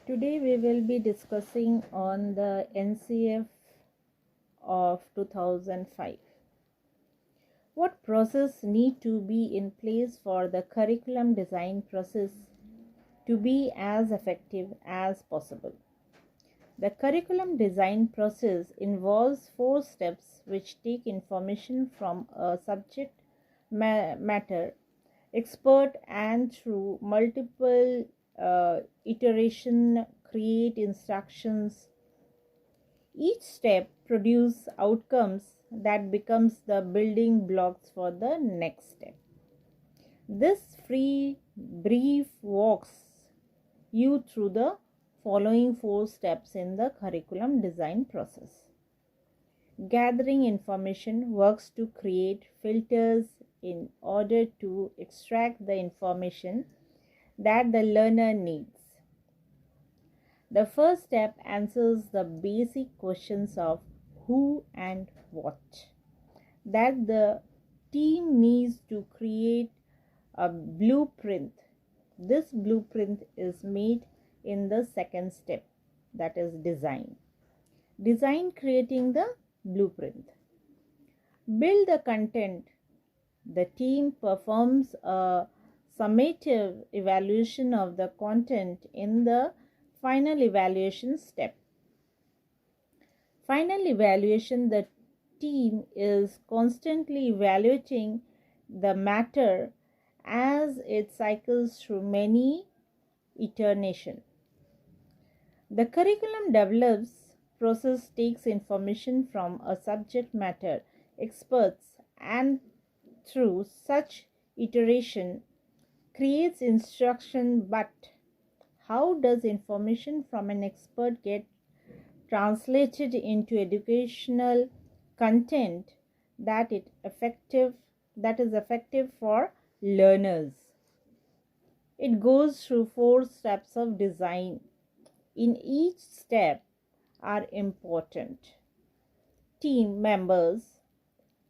Today we will be discussing on the NCF of 2005. What process need to be in place for the curriculum design process to be as effective as possible? The curriculum design process involves four steps which take information from a subject matter expert and through multiple iteration create instructions. Each step produces outcomes that becomes the building blocks for the next step. This free brief walks you through the following four steps in the curriculum design process. Gathering information works to create filters in order to extract the information that the learner needs. The first step answers the basic questions of who and what. That the team needs to create a blueprint. This blueprint is made in the second step, that is design. Design creating the blueprint. Build the content. The team performs a summative evaluation of the content in the final evaluation step. Final evaluation, the team is constantly evaluating the matter as it cycles through many iterations. The curriculum develops process takes information from a subject matter experts and through such iteration creates instruction. But how does information from an expert get translated into educational content that is effective for learners? It goes through four steps of design. In each step are important team members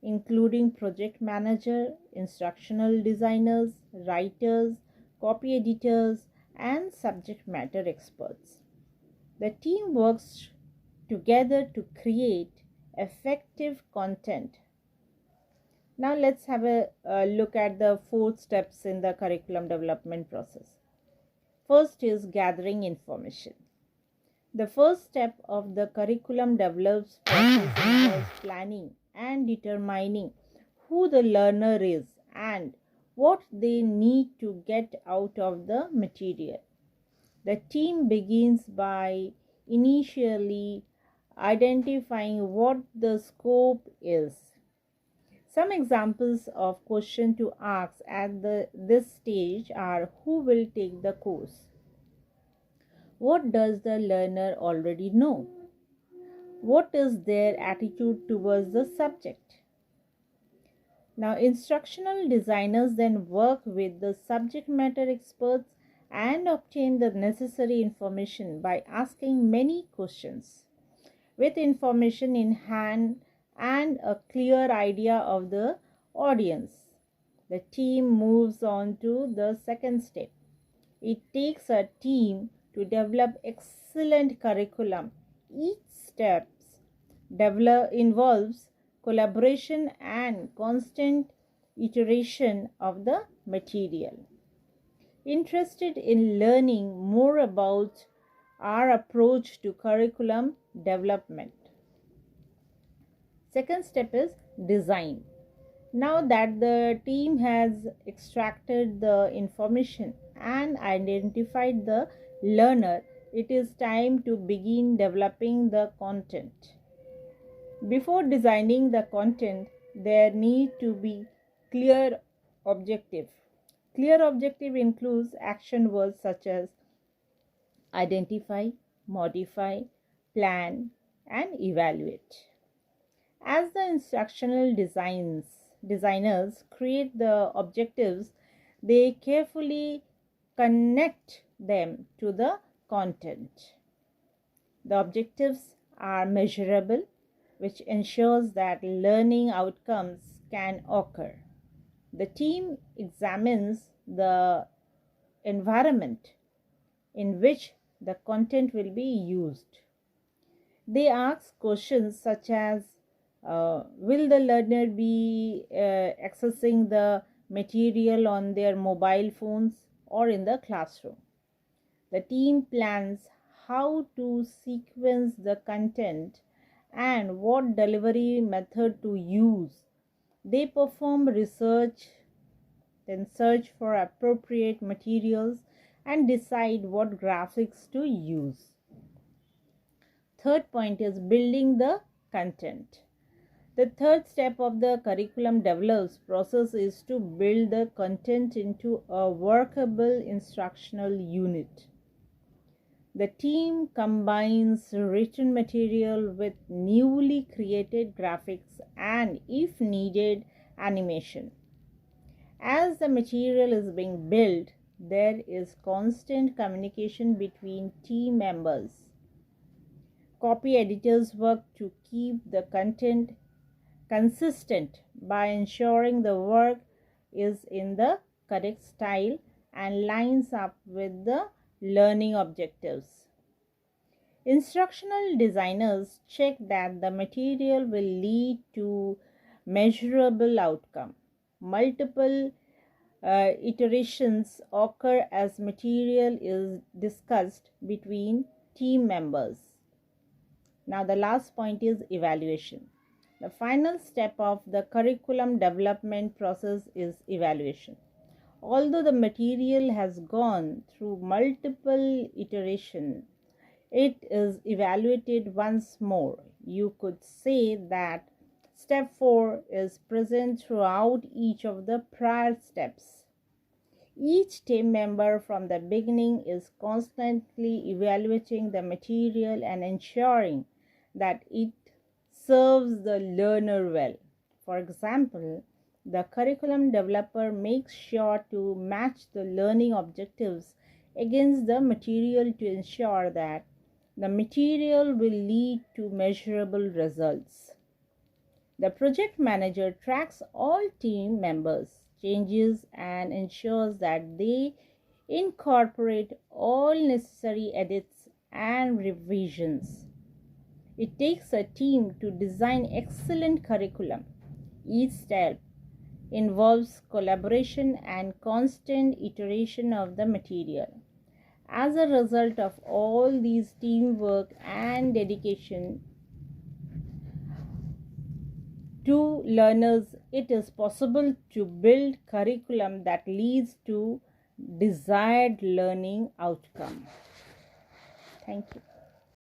including project manager, instructional designers, writers, copy editors, and subject matter experts. The team works together to create effective content. Now let's have a look at the four steps in the curriculum development process. First is gathering information. The first step of the curriculum develops process involves planning and determining who the learner is and what they need to get out of the material. The team begins by initially identifying what the scope is. Some examples of questions to ask at this stage are: who will take the course? What does the learner already know? What is their attitude towards the subject? Now, instructional designers then work with the subject matter experts and obtain the necessary information by asking many questions. With information in hand and a clear idea of the audience, the team moves on to the second step. It takes a team to develop excellent curriculum. Each step involves collaboration and constant iteration of the material. Interested in learning more about our approach to curriculum development? Second step is design. Now that the team has extracted the information and identified the learner, it is time to begin developing the content. Before designing the content, there need to be clear objective. Clear objective includes action words such as identify, modify, plan, and evaluate. As the instructional designers create the objectives, they carefully connect them to the content. The objectives are measurable, which ensures that learning outcomes can occur. The team examines the environment in which the content will be used. They ask questions such as will the learner be accessing the material on their mobile phones or in the classroom? The team plans how to sequence the content and what delivery method to use. They perform research, then search for appropriate materials and decide what graphics to use. Third point is building the content. The third step of the curriculum develops process is to build the content into a workable instructional unit. The team combines written material with newly created graphics and, if needed, animation. As the material is being built, there is constant communication between team members. Copy editors work to keep the content consistent by ensuring the work is in the correct style and lines up with the learning objectives. Instructional designers check that the material will lead to measurable outcome. Multiple iterations occur as material is discussed between team members. Now the last point is evaluation. The final step of the curriculum development process is evaluation. Although the material has gone through multiple iterations, it is evaluated once more. You could say that step 4 is present throughout each of the prior steps. Each team member from the beginning is constantly evaluating the material and ensuring that it serves the learner well. For example, the curriculum developer makes sure to match the learning objectives against the material to ensure that the material will lead to measurable results. The project manager tracks all team members' changes and ensures that they incorporate all necessary edits and revisions. It takes a team to design excellent curriculum. Each step involves collaboration and constant iteration of the material. As a result of all these teamwork and dedication to learners, it is possible to build curriculum that leads to desired learning outcome. Thank you.